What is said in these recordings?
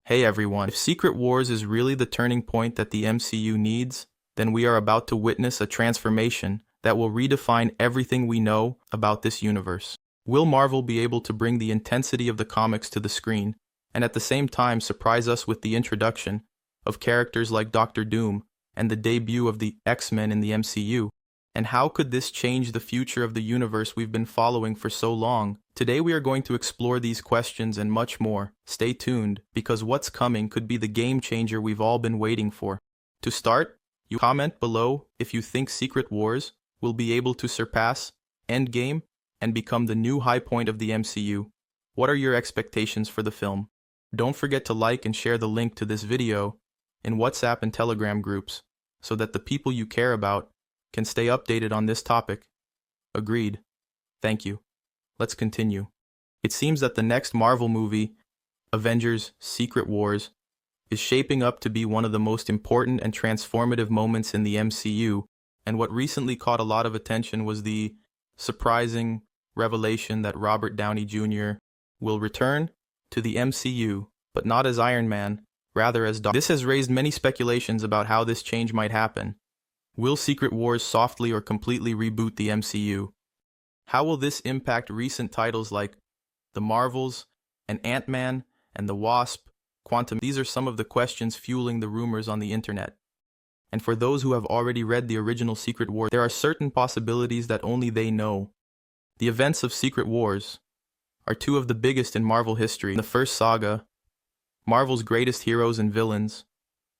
Hey everyone, if Secret Wars is really the turning point that the MCU needs, then we are about to witness a transformation that will redefine everything we know about this universe. Will Marvel be able to bring the intensity of the comics to the screen, and at the same time surprise us with the introduction of characters like Doctor Doom and the debut of the X-Men in the MCU? And how could this change the future of the universe we've been following for so long? Today we are going to explore these questions and much more. Stay tuned, because what's coming could be the game changer we've all been waiting for. To start, you comment below if you think Secret Wars will be able to surpass Endgame and become the new high point of the MCU. What are your expectations for the film? Don't forget to like and share the link to this video in WhatsApp and Telegram groups so that the people you care about can stay updated on this topic. Agreed. Thank you. Let's continue. It seems that the next Marvel movie, Avengers: Secret Wars, is shaping up to be one of the most important and transformative moments in the MCU, and what recently caught a lot of attention was the surprising revelation that Robert Downey Jr. will return to the MCU, but not as Iron Man, rather as This has raised many speculations about how this change might happen. Will Secret Wars softly or completely reboot the MCU? How will this impact recent titles like The Marvels and Ant-Man and the Wasp, Quantum? These are some of the questions fueling the rumors on the internet. And for those who have already read the original Secret Wars, there are certain possibilities that only they know. The events of Secret Wars are two of the biggest in Marvel history. In the first saga, Marvel's greatest heroes and villains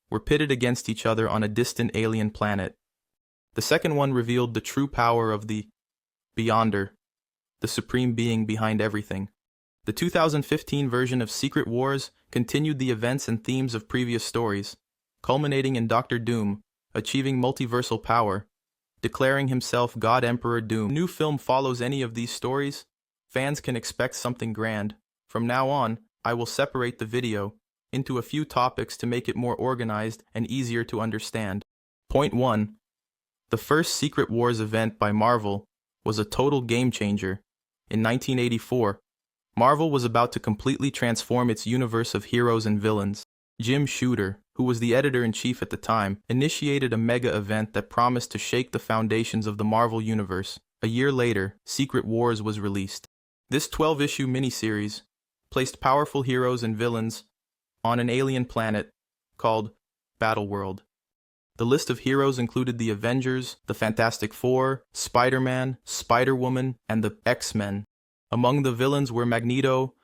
were pitted against each other on a distant alien planet. The second one revealed the true power of the Beyonder, the supreme being behind everything. The 2015 version of Secret Wars continued the events and themes of previous stories, culminating in Doctor Doom achieving multiversal power, declaring himself God Emperor Doom. The new film follows any of these stories. Fans can expect something grand. From now on, I will separate the video into a few topics to make it more organized and easier to understand. Point 1. The first Secret Wars event by Marvel was a total game changer. In 1984, Marvel was about to completely transform its universe of heroes and villains. Jim Shooter, who was the editor-in-chief at the time, initiated a mega event that promised to shake the foundations of the Marvel Universe. A year later, Secret Wars was released. This 12-issue miniseries placed powerful heroes and villains on an alien planet called Battleworld. The list of heroes included the Avengers, the Fantastic Four, Spider-Man, Spider-Woman, and the X-Men. Among the villains were Magneto,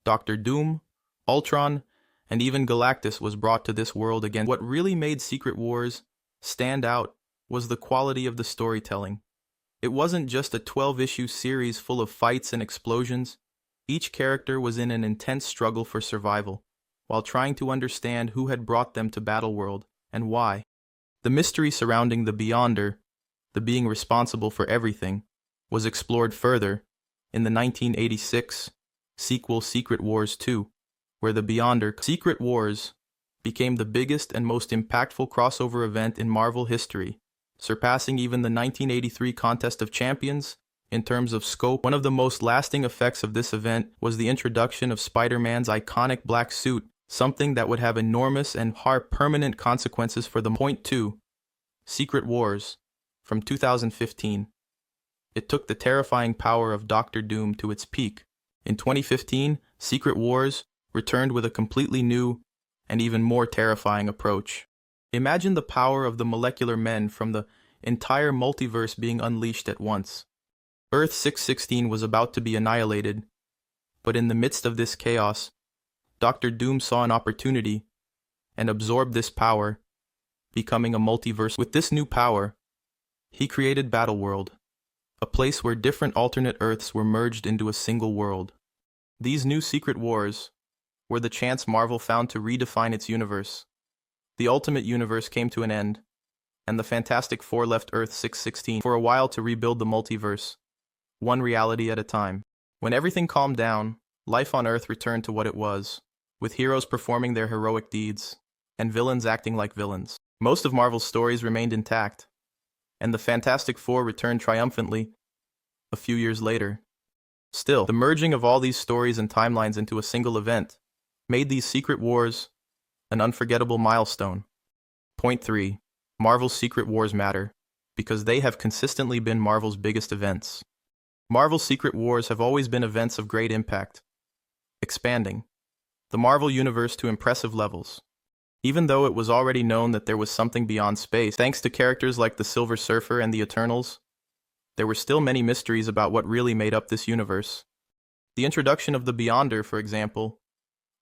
Doctor Doom, Ultron, and even Galactus was brought to this world again. What really made Secret Wars stand out was the quality of the storytelling. It wasn't just a 12-issue series full of fights and explosions. Each character was in an intense struggle for survival, while trying to understand who had brought them to Battleworld and why. The mystery surrounding the Beyonder, the being responsible for everything, was explored further in the 1986 sequel Secret Wars 2, where the Beyonder. Secret Wars became the biggest and most impactful crossover event in Marvel history, surpassing even the 1983 Contest of Champions in terms of scope. One of the most lasting effects of this event was the introduction of Spider-Man's iconic black suit, something that would have enormous and permanent consequences for the Point 2, Secret Wars, from 2015. It took the terrifying power of Doctor Doom to its peak. In 2015, Secret Wars returned with a completely new and even more terrifying approach. Imagine the power of the molecular men from the entire multiverse being unleashed at once. Earth 616 was about to be annihilated, but in the midst of this chaos, Doctor Doom saw an opportunity and absorbed this power, becoming a multiverse. With this new power, he created Battleworld, a place where different alternate Earths were merged into a single world. These new Secret Wars were the chance Marvel found to redefine its universe. The Ultimate Universe came to an end, and the Fantastic Four left Earth 616 for a while to rebuild the multiverse, one reality at a time. When everything calmed down, life on Earth returned to what it was, with heroes performing their heroic deeds, and villains acting like villains. Most of Marvel's stories remained intact, and the Fantastic Four returned triumphantly a few years later. Still, the merging of all these stories and timelines into a single event made these Secret Wars an unforgettable milestone. Point 3. Marvel's Secret Wars matter, because they have consistently been Marvel's biggest events. Marvel's Secret Wars have always been events of great impact, expanding the Marvel Universe to impressive levels. Even though it was already known that there was something beyond space, thanks to characters like the Silver Surfer and the Eternals, there were still many mysteries about what really made up this universe. The introduction of the Beyonder, for example,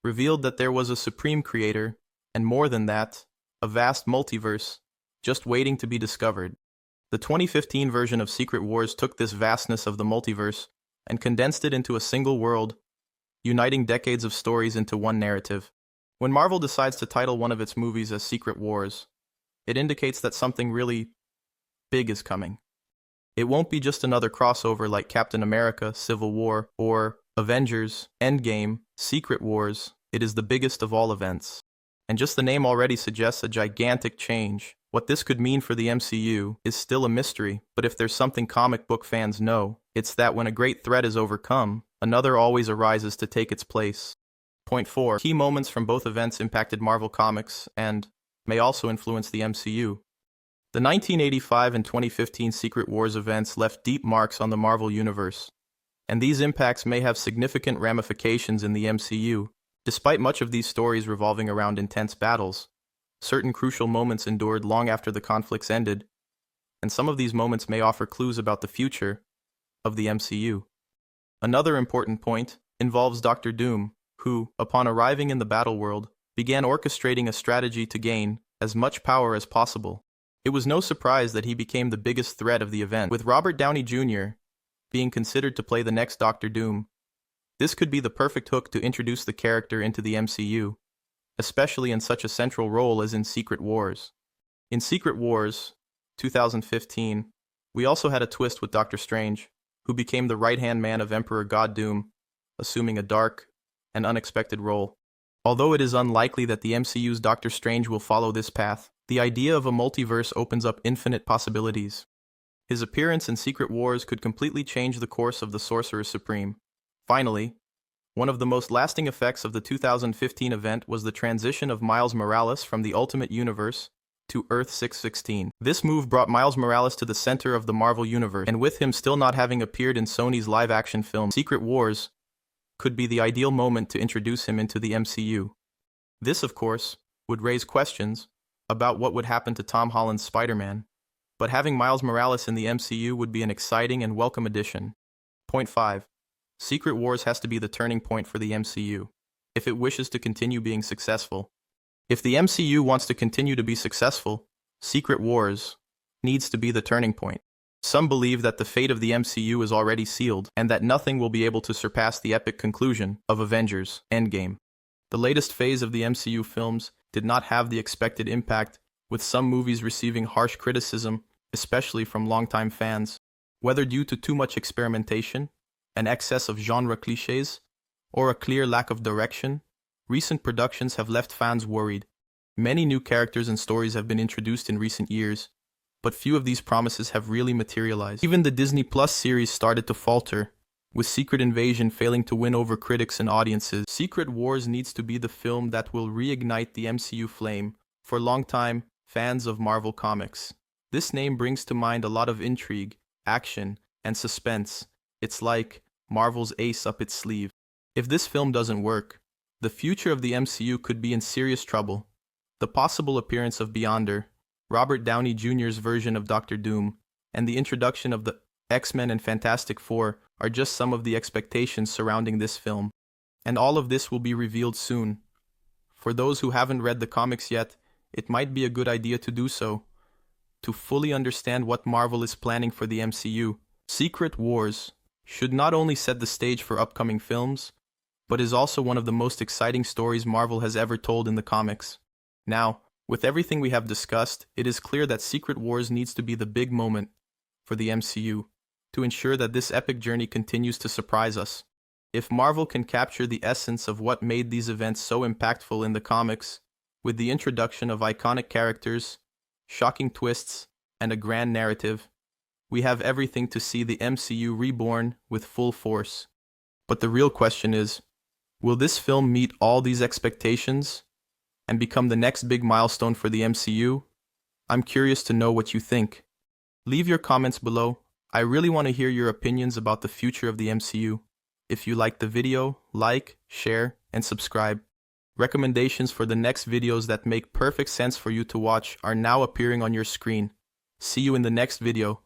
revealed that there was a supreme creator, and more than that, a vast multiverse, just waiting to be discovered. The 2015 version of Secret Wars took this vastness of the multiverse and condensed it into a single world, uniting decades of stories into one narrative. When Marvel decides to title one of its movies as Secret Wars, it indicates that something really big is coming. It won't be just another crossover like Captain America, Civil War, or Avengers, Endgame, Secret Wars. It is the biggest of all events. And just the name already suggests a gigantic change. What this could mean for the MCU is still a mystery, but if there's something comic book fans know, it's that when a great threat is overcome, another always arises to take its place. Point 4. Key moments from both events impacted Marvel Comics and may also influence the MCU. The 1985 and 2015 Secret Wars events left deep marks on the Marvel Universe, and these impacts may have significant ramifications in the MCU. Despite much of these stories revolving around intense battles, certain crucial moments endured long after the conflicts ended, and some of these moments may offer clues about the future of the MCU. Another important point involves Doctor Doom, who, upon arriving in the battle world, began orchestrating a strategy to gain as much power as possible. It was no surprise that he became the biggest threat of the event, with Robert Downey Jr. being considered to play the next Doctor Doom. This could be the perfect hook to introduce the character into the MCU, especially in such a central role as in Secret Wars. In Secret Wars 2015, we also had a twist with Doctor Strange, who became the right-hand man of Emperor God Doom, assuming a dark and unexpected role. Although it is unlikely that the MCU's Doctor Strange will follow this path, the idea of a multiverse opens up infinite possibilities. His appearance in Secret Wars could completely change the course of the Sorcerer Supreme. Finally, one of the most lasting effects of the 2015 event was the transition of Miles Morales from the Ultimate Universe to Earth 616. This move brought Miles Morales to the center of the Marvel Universe, and with him still not having appeared in Sony's live-action film Secret Wars, could be the ideal moment to introduce him into the MCU. This, of course, would raise questions about what would happen to Tom Holland's Spider-Man, but having Miles Morales in the MCU would be an exciting and welcome addition. Point 5. Secret Wars has to be the turning point for the MCU, if it wishes to continue being successful. If the MCU wants to continue to be successful, Secret Wars needs to be the turning point. Some believe that the fate of the MCU is already sealed, and that nothing will be able to surpass the epic conclusion of Avengers: Endgame. The latest phase of the MCU films did not have the expected impact, with some movies receiving harsh criticism, especially from longtime fans. Whether due to too much experimentation, an excess of genre clichés, or a clear lack of direction, recent productions have left fans worried. Many new characters and stories have been introduced in recent years, but few of these promises have really materialized. Even the Disney Plus series started to falter, with Secret Invasion failing to win over critics and audiences. Secret Wars needs to be the film that will reignite the MCU flame for longtime fans of Marvel Comics. This name brings to mind a lot of intrigue, action, and suspense. It's like Marvel's ace up its sleeve. If this film doesn't work, the future of the MCU could be in serious trouble. The possible appearance of Beyonder, Robert Downey Jr.'s version of Doctor Doom, and the introduction of the X-Men and Fantastic Four are just some of the expectations surrounding this film. And all of this will be revealed soon. For those who haven't read the comics yet, it might be a good idea to do so, to fully understand what Marvel is planning for the MCU. Secret Wars should not only set the stage for upcoming films, but is also one of the most exciting stories Marvel has ever told in the comics. Now, with everything we have discussed, it is clear that Secret Wars needs to be the big moment for the MCU, to ensure that this epic journey continues to surprise us. If Marvel can capture the essence of what made these events so impactful in the comics, with the introduction of iconic characters, shocking twists, and a grand narrative, we have everything to see the MCU reborn with full force. But the real question is, will this film meet all these expectations? and become the next big milestone for the MCU? I'm curious to know what you think. Leave your comments below. I really want to hear your opinions about the future of the MCU. If you liked the video, like, share, and subscribe. Recommendations for the next videos that make perfect sense for you to watch are now appearing on your screen. See you in the next video.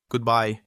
Goodbye.